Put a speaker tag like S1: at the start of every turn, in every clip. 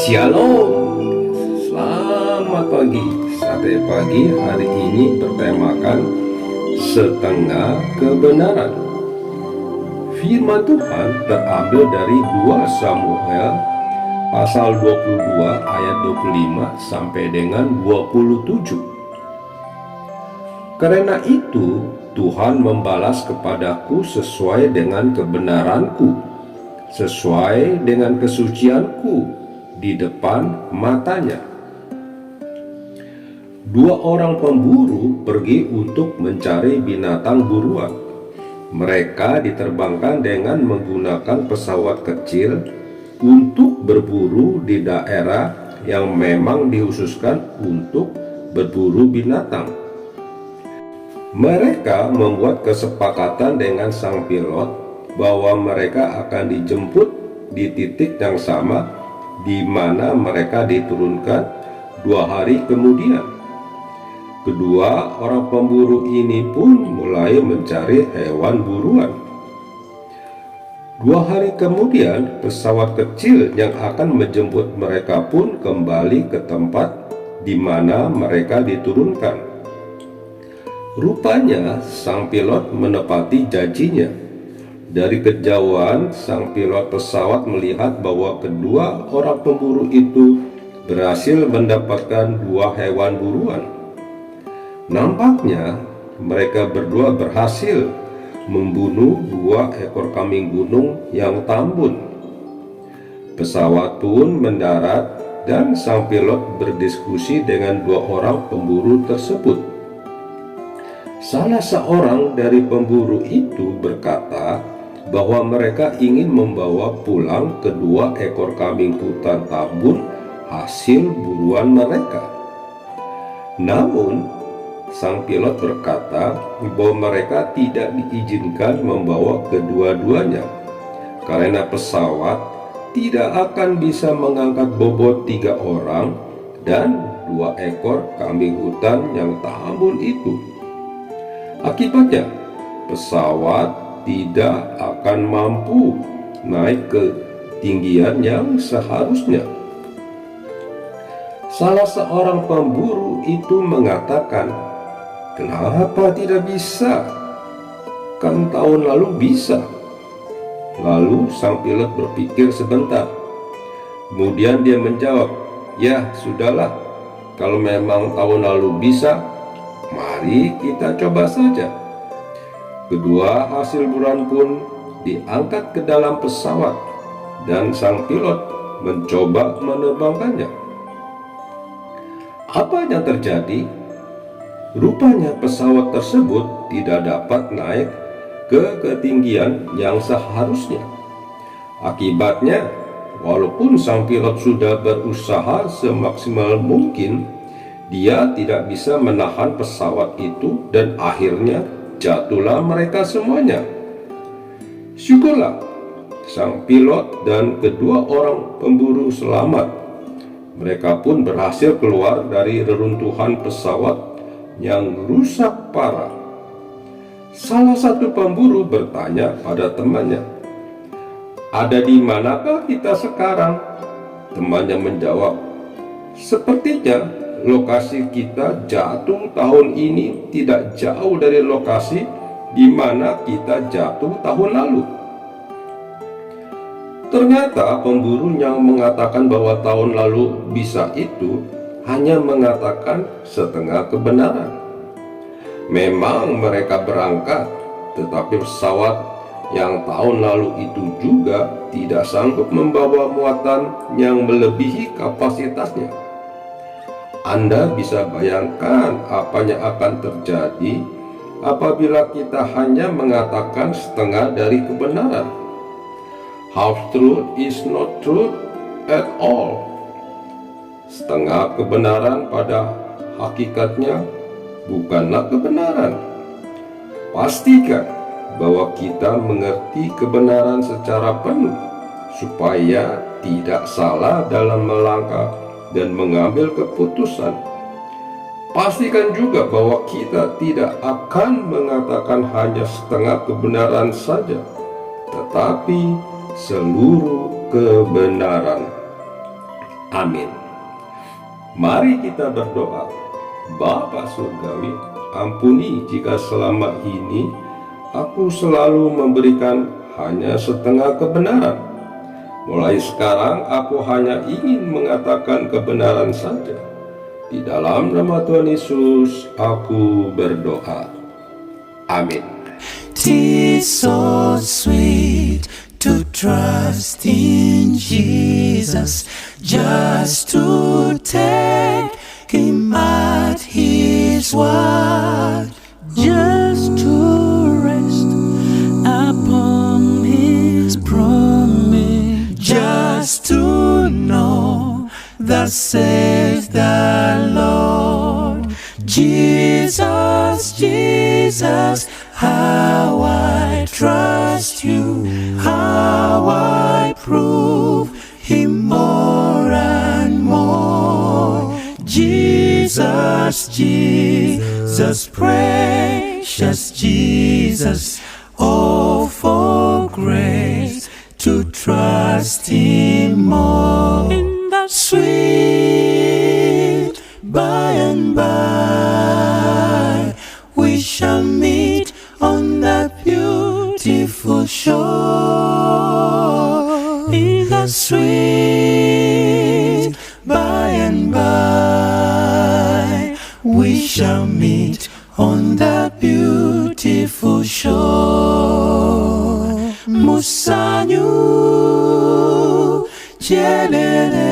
S1: Shalom, selamat pagi. Sate pagi hari ini bertemakan setengah kebenaran. Firman Tuhan terambil dari 2 Samuel pasal 22 ayat 25 sampai dengan 27. Karena itu Tuhan membalas kepadaku sesuai dengan kebenaranku, sesuai dengan kesucianku di depan matanya. 2 orang pemburu pergi untuk mencari binatang buruan. Mereka diterbangkan dengan menggunakan pesawat kecil untuk berburu di daerah yang memang dikhususkan untuk berburu binatang. Mereka membuat kesepakatan dengan sang pilot bahwa mereka akan dijemput di titik yang sama di mana mereka diturunkan 2 hari kemudian. Kedua orang pemburu ini pun mulai mencari hewan buruan. 2 hari kemudian, pesawat kecil yang akan menjemput mereka pun kembali ke tempat di mana mereka diturunkan. Rupanya sang pilot menepati janjinya. Dari kejauhan, sang pilot pesawat melihat bahwa kedua orang pemburu itu berhasil mendapatkan 2 hewan buruan. Nampaknya mereka berdua berhasil membunuh 2 ekor kambing gunung yang tambun. Pesawat pun mendarat dan sang pilot berdiskusi dengan 2 orang pemburu tersebut. Salah seorang dari pemburu itu berkata bahwa mereka ingin membawa pulang kedua ekor kambing hutan tambun hasil buruan mereka. Namun, sang pilot berkata bahwa mereka tidak diizinkan membawa kedua-duanya karena pesawat tidak akan bisa mengangkat bobot 3 orang dan 2 ekor kambing hutan yang tambun itu. Akibatnya, pesawat tidak akan mampu naik ke ketinggian yang seharusnya. Salah seorang pemburu itu mengatakan, "Kenapa tidak bisa? Kan tahun lalu bisa." Lalu sang pilot berpikir sebentar. Kemudian dia menjawab, "Ya sudahlah, kalau memang tahun lalu bisa, mari kita coba saja." Kedua hasil buruan pun diangkat ke dalam pesawat dan sang pilot mencoba menerbangkannya. Apa yang terjadi? Rupanya pesawat tersebut tidak dapat naik ke ketinggian yang seharusnya. Akibatnya, walaupun sang pilot sudah berusaha semaksimal mungkin, dia tidak bisa menahan pesawat itu dan akhirnya jatuhlah mereka semuanya. Syukurlah sang pilot dan kedua orang pemburu selamat. Mereka pun berhasil keluar dari reruntuhan pesawat yang rusak parah. Salah satu pemburu bertanya pada temannya, "Ada di manakah kita sekarang?" Temannya menjawab, "Sepertinya lokasi kita jatuh tahun ini tidak jauh dari lokasi di mana kita jatuh tahun lalu." Ternyata pemburu yang mengatakan bahwa tahun lalu bisa itu hanya mengatakan setengah kebenaran. Memang mereka berangkat, tetapi pesawat yang tahun lalu itu juga tidak sanggup membawa muatan yang melebihi kapasitasnya. Anda bisa bayangkan apa yang akan terjadi apabila kita hanya mengatakan setengah dari kebenaran. Half truth is not truth at all. Setengah kebenaran pada hakikatnya bukanlah kebenaran. Pastikan bahwa kita mengerti kebenaran secara penuh supaya tidak salah dalam melangkah dan mengambil keputusan. Pastikan juga bahwa kita tidak akan mengatakan hanya setengah kebenaran saja, tetapi seluruh kebenaran. Amin. Mari kita berdoa. Bapa Surgawi, ampuni jika selama ini aku selalu memberikan hanya setengah kebenaran. Mulai sekarang aku hanya ingin mengatakan kebenaran saja. Di dalam nama Tuhan Yesus aku berdoa. Amin.
S2: Tis so sweet to trust in Jesus, just to take Him at His word, just to rest upon His promise, just to know thus says the Lord. Jesus, Jesus, how I trust you, how I prove Him more and more. Jesus, Jesus, precious Jesus, oh, for grace to trust Him more. In the sweet by and by, we shall meet on that beautiful shore. In the sweet by and by, we shall meet on that beautiful shore. Musanyu jelele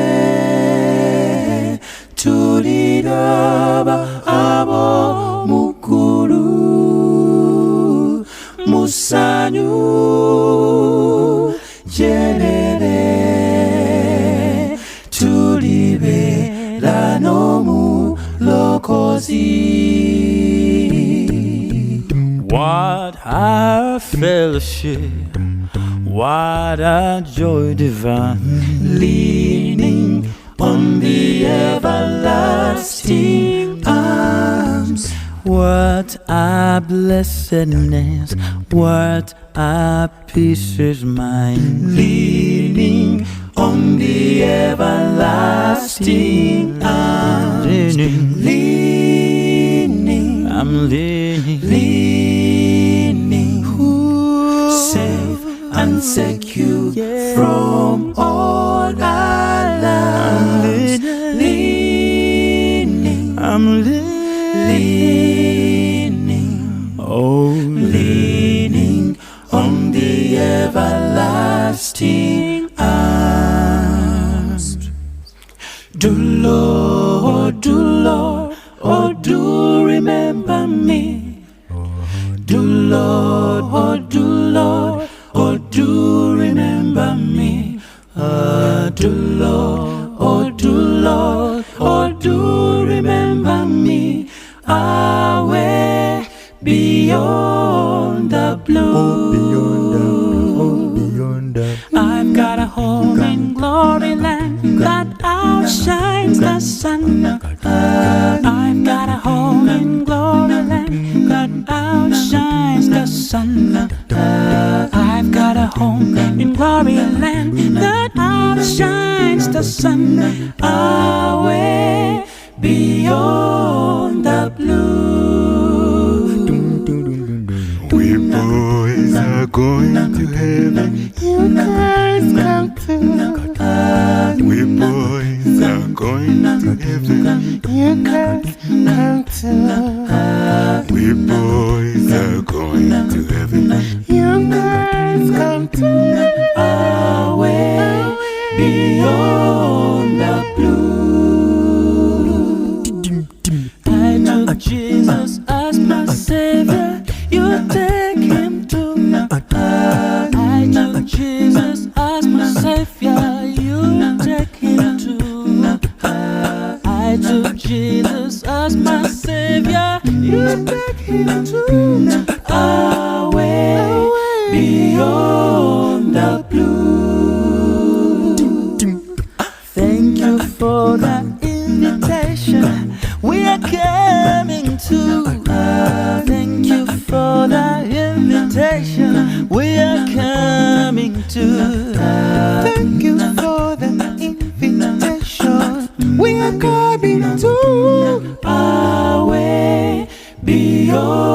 S2: tuliraba abo mukuru. Musanyu jelele tulibera n'omulokozi.
S3: What a fellowship, what a joy divine,
S2: Leaning on the everlasting arms.
S3: what a blessedness, what a peace is mine.
S2: Leaning on the everlasting arms. Leaning,
S3: I'm leaning,
S2: leaning, safe and secure from all alarms. Leaning,
S3: I'm leaning, oh,
S2: leaning on the everlasting arms. Do Lord, oh do remember me. Do Lord, oh do remember me. Do Lord, oh do remember me. Away beyond the blue. I've got a home in glory land that outshines the sun. I've got a home in glory land that outshines the sun. I've got a home in glory land that outshines the sun. Away beyond the blue.
S4: We boys are going to heaven.
S2: You guys come to.
S4: We boys are going to heaven.
S2: You guys come to.
S4: We boys are going to heaven.
S2: You guys come to. Away beyond the blue. I took Jesus as my Savior. You take Him to. I took Jesus as my Savior. You take Him to. I took Jesus as my Savior. You take Him to. Away beyond the blue.
S3: thank you for that invitation. We are coming to. Thank you for that invitation. We are coming to.
S2: Thank you for the invitation.
S3: your